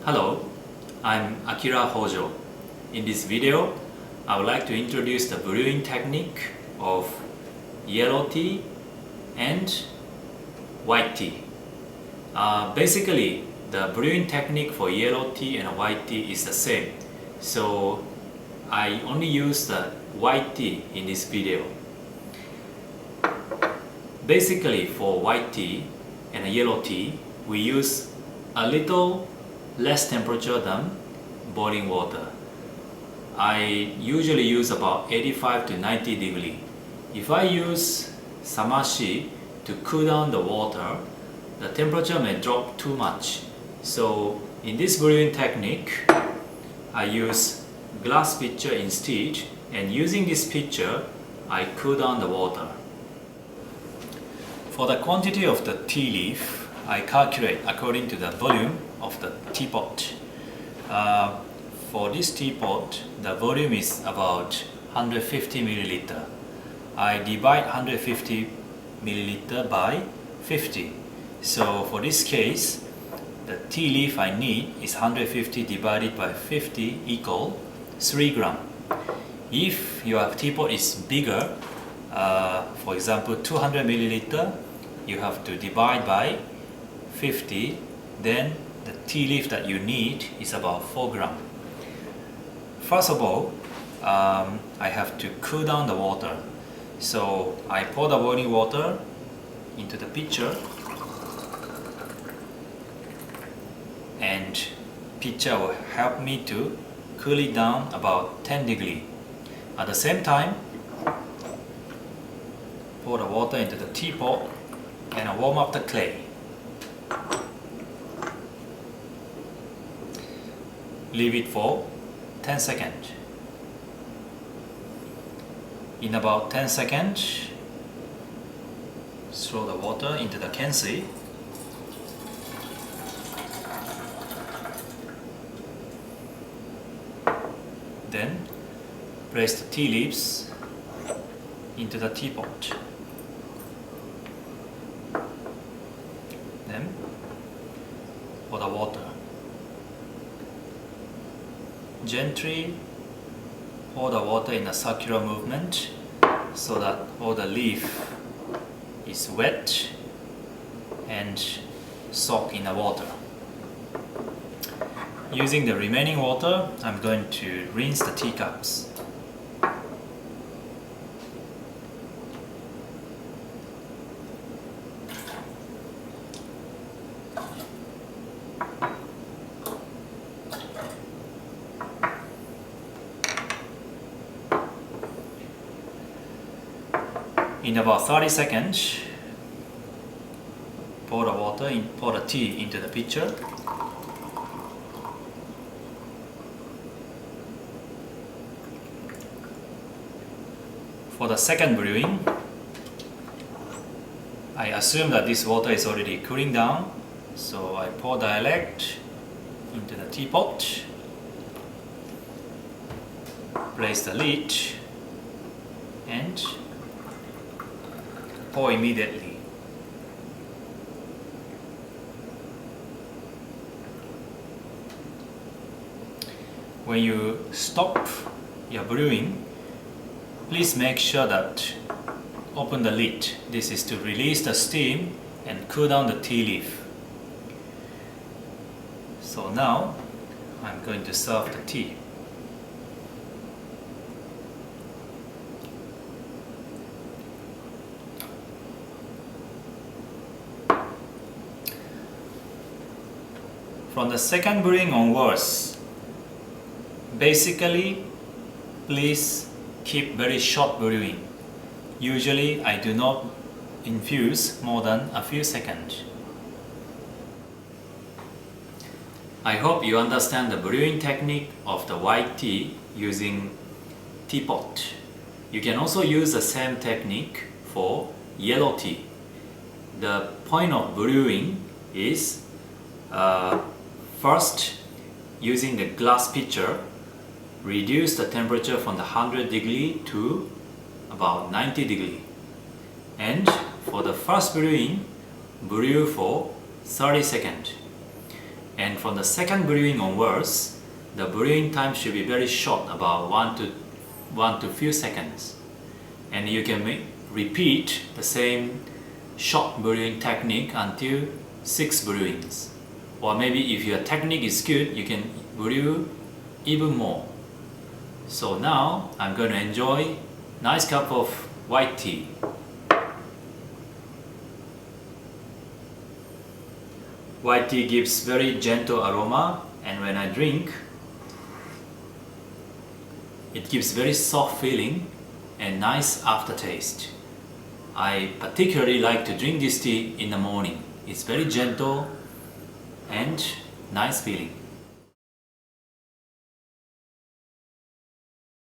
Hello, I'm Akira Hojo. In this video, I would like to introduce the brewing technique of yellow tea and white tea. Basically, the brewing technique for yellow tea and white tea is the same. So I only use the white tea in this video. Basically, for white tea and yellow tea, we use a little less temperature than boiling water. I usually use about 85 to 90 degree. If I use samashi to cool down the water, the temperature may drop too much. So in this brewing technique, I use glass pitcher instead, and using this pitcher, I cool down the water. For the quantity of the tea leaf, I calculate according to the volume of the teapot. For this teapot, the volume is about 150 milliliter. I divide 150 milliliter by 50. So for this case, the tea leaf I need is 150 divided by 50 equal 3 gram. If your teapot is bigger, for example 200 milliliter, you have to divide by 50, then the tea leaf that you need is about 4 gram. First of all, I have to cool down the water. So I pour the boiling water into the pitcher, and pitcher will help me to cool it down about 10 degree. At the same time, pour the water into the teapot and I warm up the clay. Leave it for 10 seconds. In about 10 seconds, throw the water into the kensi. Then place the tea leaves into the teapot. Then pour the water. Gently pour the water in a circular movement so that all the leaf is wet and soaked in the water. Using the remaining water, I'm going to rinse the teacups. In about 30 seconds, pour the tea into the pitcher. For the second brewing, I assume that this water is already cooling down, so I pour direct into the teapot, place the lid, and pour immediately. When you stop your brewing, please make sure that open the lid. This is to release the steam and cool down the tea leaf. So now I'm going to serve the tea. From the second brewing onwards, basically, please keep very short brewing. Usually, I do not infuse more than a few seconds. I hope you understand the brewing technique of the white tea using teapot. You can also use the same technique for yellow tea. The point of brewing is first, using the glass pitcher, reduce the temperature from the 100 degree to about 90 degree. And for the first brewing, brew for 30 seconds. And from the second brewing onwards, the brewing time should be very short, about 1 to few seconds. And you can repeat the same short brewing technique until 6 brewings. Or maybe if your technique is good, you can brew even more. So now I'm going to enjoy nice cup of white tea. White tea gives very gentle aroma, and when I drink, it gives very soft feeling and nice aftertaste. I particularly like to drink this tea in the morning. It's very gentle and nice feeling.